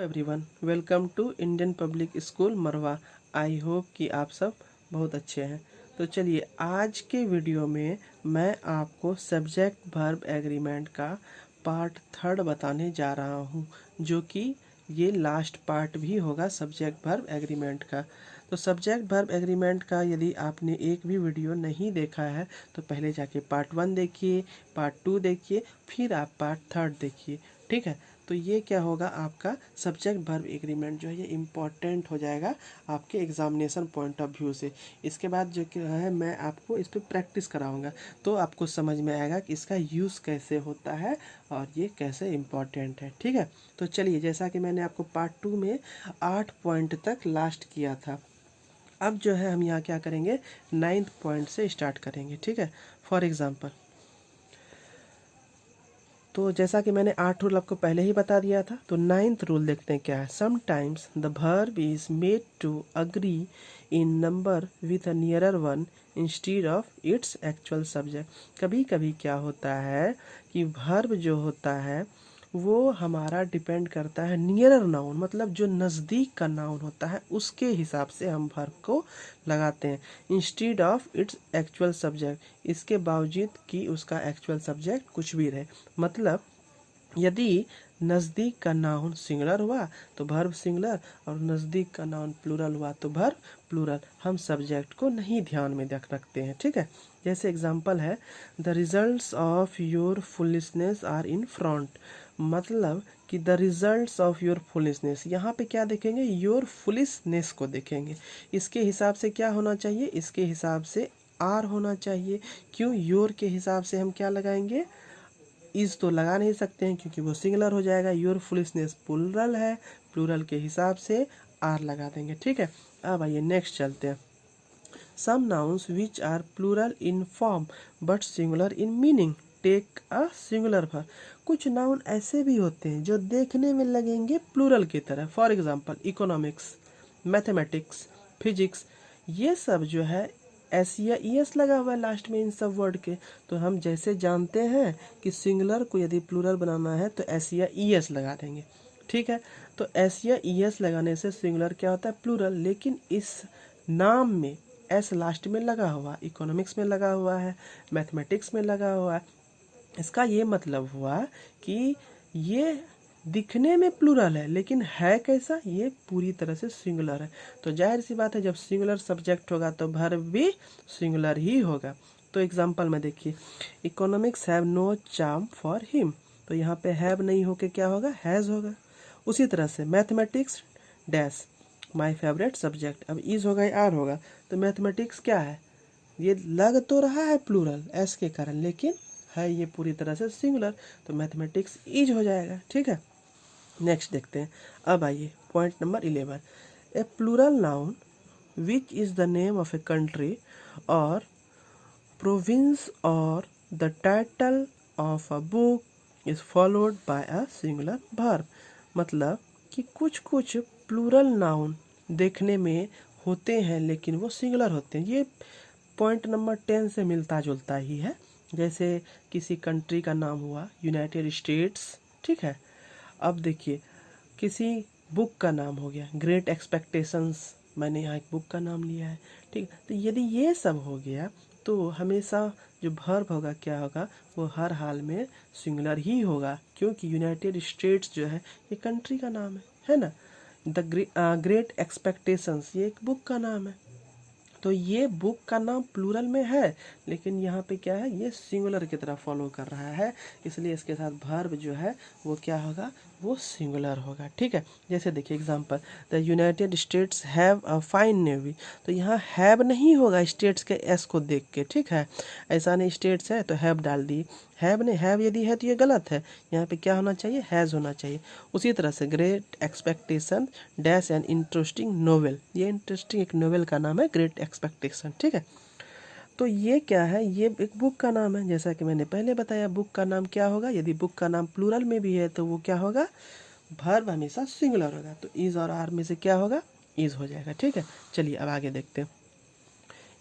Hello everyone, welcome to Indian Public School Marwa. I hope कि आप सब बहुत अच्छे हैं। तो चलिए आज के वीडियो में मैं आपको सब्जेक्ट वर्ब एग्रीमेंट का पार्ट 3 बताने जा रहा हूं, जो कि ये लास्ट पार्ट भी होगा सब्जेक्ट वर्ब एग्रीमेंट का। तो सब्जेक्ट वर्ब एग्रीमेंट का यदि आपने एक भी वीडियो नहीं देखा है तो पहले जाके पार्ट 1 देखिए, पार्ट 2 देखिए, फिर आप पार्ट 3 देखिए। ठीक है, तो ये क्या होगा, आपका सब्जेक्ट वर्ब एग्रीमेंट जो है ये इम्पॉर्टेंट हो जाएगा आपके एग्जामिनेशन पॉइंट ऑफ व्यू से। इसके बाद जो क्या है मैं आपको इस पर प्रैक्टिस कराऊंगा, तो आपको समझ में आएगा कि इसका यूज़ कैसे होता है और ये कैसे इम्पॉर्टेंट है। ठीक है, तो चलिए जैसा कि मैंने आपको पार्ट 2 में 8 पॉइंट तक लास्ट किया था, अब जो है हम यहाँ क्या करेंगे, 9th पॉइंट से स्टार्ट करेंगे। ठीक है, फॉर एग्जाम्पल, तो जैसा कि मैंने 8 रूल आपको पहले ही बता दिया था, तो 9th रूल देखते हैं क्या है। Sometimes the verb is made to agree in number with a nearer one instead of its actual subject. कभी कभी क्या होता है कि वर्ब जो होता है वो हमारा डिपेंड करता है नियरर नाउन, मतलब जो नज़दीक का नाउन होता है उसके हिसाब से हम वर्ब को लगाते हैं, instead of its actual subject, इसके बावजूद कि उसका एक्चुअल सब्जेक्ट कुछ भी रहे। मतलब यदि नज़दीक का नाउन सिंगुलर हुआ तो वर्ब सिंगुलर, और नज़दीक का नाउन प्लूरल हुआ तो वर्ब प्लूरल, हम सब्जेक्ट को नहीं ध्यान में रखते हैं। ठीक है, जैसे एग्जांपल है, the results of your foolishness are in front, मतलब कि the results of your foolishness, यहाँ पे क्या देखेंगे, योर फुलिशनेस को देखेंगे। इसके हिसाब से क्या होना चाहिए, इसके हिसाब से आर होना चाहिए। क्यों, योर के हिसाब से हम क्या लगाएंगे, इज तो लगा नहीं सकते हैं क्योंकि वो सिंगुलर हो जाएगा। योर फुलिशनेस प्लूरल है, प्लूरल के हिसाब से आर लगा देंगे। ठीक है, अब आइए नेक्स्ट चलते हैं। Some nouns which are plural in form but singular in meaning take a singular verb. कुछ नाउन ऐसे भी होते हैं जो देखने में लगेंगे प्लूरल की तरह। For example economics, mathematics, physics, ये सब जो है एस या ई एस लगा हुआ है लास्ट में इन सब वर्ड के। तो हम जैसे जानते हैं कि सिंगुलर को यदि प्लूरल बनाना है तो एस या ई एस लगा देंगे। ठीक है, तो एस या ई एस लगाने से सिंगुलर क्या होता है, प्लूरल। लेकिन इस नाम में एस लास्ट में लगा हुआ, इकोनॉमिक्स में लगा हुआ है, मैथमेटिक्स में लगा हुआ है, इसका ये मतलब हुआ कि ये दिखने में प्लूरल है लेकिन है कैसा, ये पूरी तरह से सिंगुलर है। तो जाहिर सी बात है जब सिंगुलर सब्जेक्ट होगा तो वर्ब भी सिंगुलर ही होगा। तो एग्जांपल में देखिए, economics have no charm for him, तो यहाँ पे हैव नहीं होके क्या होगा, हैज़ होगा। उसी तरह से mathematics dash my favourite subject, अब इज होगा या आर होगा, तो मैथमेटिक्स क्या है, ये लग तो रहा है प्लूरल एस के कारण लेकिन है ये पूरी तरह से सिंगुलर, तो मैथमेटिक्स इज हो जाएगा। ठीक है, नेक्स्ट देखते हैं। अब आइए point number 11, a plural noun which is the name of a country or province or the title of a book is followed by a singular verb. मतलब कि कुछ कुछ प्लूरल नाउन देखने में होते हैं लेकिन वो सिंगुलर होते हैं। ये पॉइंट नंबर 10 से मिलता जुलता ही है। जैसे किसी कंट्री का नाम हुआ यूनाइटेड स्टेट्स, ठीक है। अब देखिए किसी बुक का नाम हो गया ग्रेट एक्सपेक्टेशंस, मैंने यहाँ एक बुक का नाम लिया है। ठीक, तो यदि ये सब हो गया तो हमेशा जो वर्ब होगा क्या होगा, वो हर हाल में सिंगुलर ही होगा, क्योंकि यूनाइटेड स्टेट्स जो है ये कंट्री का नाम है ना। द ग्रेट एक्सपेक्टेशंस ये एक बुक का नाम है, तो ये बुक का नाम प्लूरल में है लेकिन यहाँ पे क्या है, ये सिंगुलर की तरह फॉलो कर रहा है, इसलिए इसके साथ वर्ब जो है वो क्या होगा, वो सिंगुलर होगा। ठीक है, जैसे देखिए example, the United states have a fine navy, तो यहाँ हैव नहीं होगा स्टेट्स के एस को देख के। ठीक है, ऐसा नहीं स्टेट्स है तो हैव डाल दी, हैव नहीं, हैव यदि है तो ये गलत है, यहाँ पे क्या होना चाहिए, हैज़ होना चाहिए। उसी तरह से great expectation dash an interesting novel, ये इंटरेस्टिंग एक नोवेल का नाम है ग्रेट एक्सपेक्टेशन। ठीक है, तो ये क्या है, ये एक बुक का नाम है। जैसा कि मैंने पहले बताया बुक का नाम क्या होगा, यदि बुक का नाम प्लूरल में भी है तो वो क्या होगा, वर्ब हमेशा सिंगुलर होगा, तो इज और आर में से क्या होगा, इज हो जाएगा। ठीक है, चलिए अब आगे देखते हैं।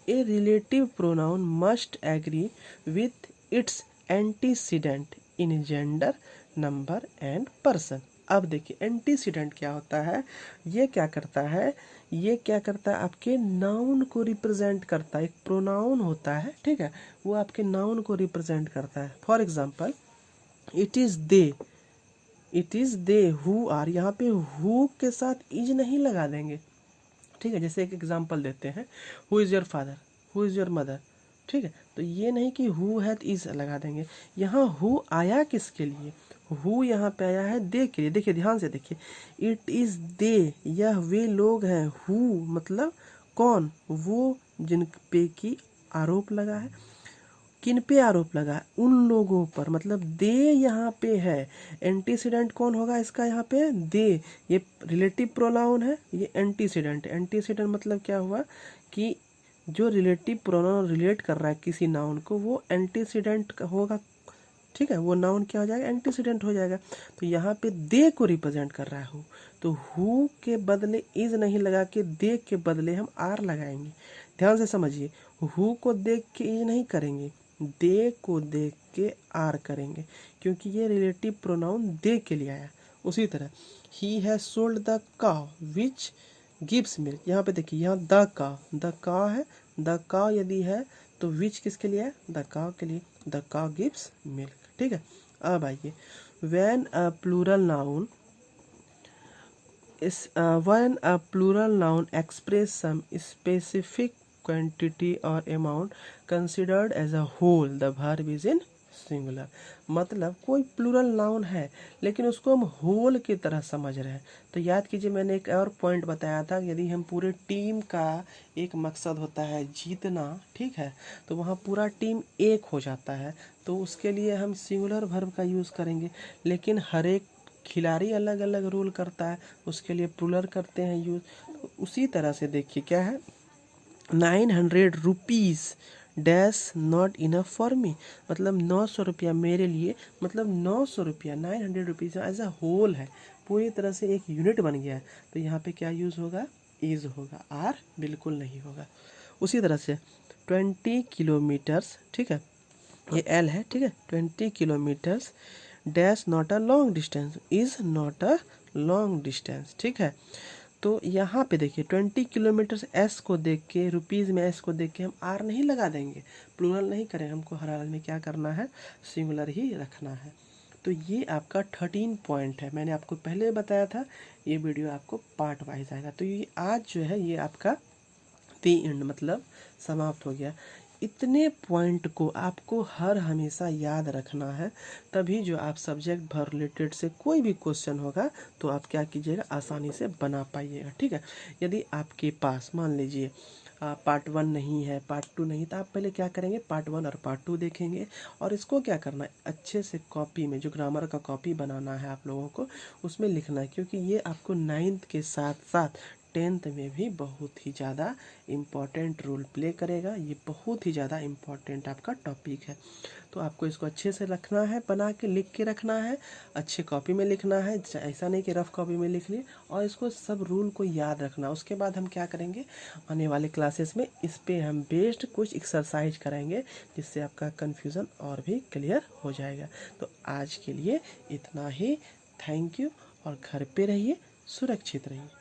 A relative pronoun must agree with its antecedent in gender, number and person. अब देखिए एंटीसीडेंट क्या होता है, ये क्या करता है, ये क्या करता है, आपके नाउन को रिप्रेजेंट करता है। एक प्रोनाउन होता है, ठीक है, वो आपके नाउन को रिप्रेजेंट करता है। For example it is they, it is they who are, यहाँ पे हु के साथ इज नहीं लगा देंगे, ठीक है। जैसे एक एग्जांपल देते हैं, who is your father, who is your mother, ठीक है। तो ये नहीं कि हु है तो इज लगा देंगे। यहाँ हु आया किसके लिए, हु यहाँ पे आया है दे के लिए। देखिए ध्यान से देखिए, इट इज़ दे, यह वे लोग हैं। हु मतलब कौन, वो जिन पे की आरोप लगा है। किन पे आरोप लगा है, उन लोगों पर, मतलब दे यहाँ पे है। एंटीसीडेंट कौन होगा इसका, यहाँ पे दे, ये रिलेटिव प्रोनाउन है, ये एंटीसीडेंट है। एंटीसीडेंट मतलब क्या हुआ कि जो रिलेटिव प्रोनाउन रिलेट कर रहा है किसी नाउन को, वो एंटीसीडेंट होगा, ठीक है। वो नाउन क्या हो जाएगा, एंटीसीडेंट हो जाएगा। तो यहाँ पे दे को रिप्रेजेंट कर रहा है हु, तो हु के बदले इज नहीं लगा के दे के बदले हम आर लगाएंगे। ध्यान से समझिए, हु को देख के इज नहीं करेंगे, दे को देख के आर करेंगे, क्योंकि ये रिलेटिव प्रोनाउन दे के लिए आया। उसी तरह he has sold the cow which gives milk, यहाँ पे देखिए, यहाँ द काउ है, द काउ यदि है तो विच किसके लिए है, द काउ के लिए, द काउ गिव्स मिल्क, ठीक है। अब आइए, when a plural noun is when a plural noun express some specific quantity or amount considered as a whole, the verb is in singular। मतलब कोई प्लूरल नाउन है लेकिन उसको हम होल की तरह समझ रहे हैं। तो याद कीजिए, मैंने एक और पॉइंट बताया था, यदि हम पूरे टीम का एक मकसद होता है जीतना, ठीक है, तो वहाँ पूरा टीम एक हो जाता है, तो उसके लिए हम सिंगुलर वर्ब का यूज़ करेंगे। लेकिन हर एक खिलाड़ी अलग अलग रोल करता है, उसके लिए प्लूरल करते हैं यूज। तो उसी तरह से देखिए क्या है, 900 rupees dash not enough for me, मतलब 900 रुपया मेरे लिए, मतलब 900 रुपया 900 रुपीज़ एज अ होल है, पूरी तरह से एक यूनिट बन गया है। तो यहाँ पे क्या यूज़ होगा, इज होगा, आर बिल्कुल नहीं होगा। उसी तरह से 20 किलोमीटर्स, ठीक है, ये एल है, ठीक है, 20 kilometres dash not a long distance, is not a long distance, ठीक है। तो यहाँ पे देखिए 20 किलोमीटर्स एस को देख के, रुपीज़ में एस को देख के हम आर नहीं लगा देंगे, प्लूरल नहीं करें, हमको हर हाल में क्या करना है, सिंगुलर ही रखना है। तो ये आपका 13 पॉइंट है, मैंने आपको पहले बताया था, ये वीडियो आपको पार्ट वाइज आएगा। तो ये आज जो है ये आपका दी एंड मतलब समाप्त हो गया। इतने पॉइंट को आपको हर हमेशा याद रखना है, तभी जो आप सब्जेक्ट भर रिलेटेड से कोई भी क्वेश्चन होगा तो आप क्या कीजिएगा, आसानी से बना पाइएगा, ठीक है। यदि आपके पास मान लीजिए पार्ट 1 नहीं है, पार्ट 2 नहीं, तो आप पहले क्या करेंगे, पार्ट 1 और पार्ट 2 देखेंगे, और इसको क्या करना है, अच्छे से कॉपी में, जो ग्रामर का कॉपी बनाना है आप लोगों को, उसमें लिखना है, क्योंकि ये आपको 9th के साथ साथ 10th में भी बहुत ही ज़्यादा इम्पॉर्टेंट रोल प्ले करेगा। ये बहुत ही ज़्यादा इम्पॉर्टेंट आपका टॉपिक है। तो आपको इसको अच्छे से रखना है, बना के लिख के रखना है, अच्छे कॉपी में लिखना है, ऐसा नहीं कि रफ कॉपी में लिख लिए, और इसको सब रूल को याद रखना। उसके बाद हम क्या करेंगे, आने वाले क्लासेस में इस पे हम बेस्ड कुछ एक्सरसाइज कराएंगे, जिससे आपका कन्फ्यूज़न और भी क्लियर हो जाएगा। तो आज के लिए इतना ही, थैंक यू, और घर पे रहिए, सुरक्षित रहिए।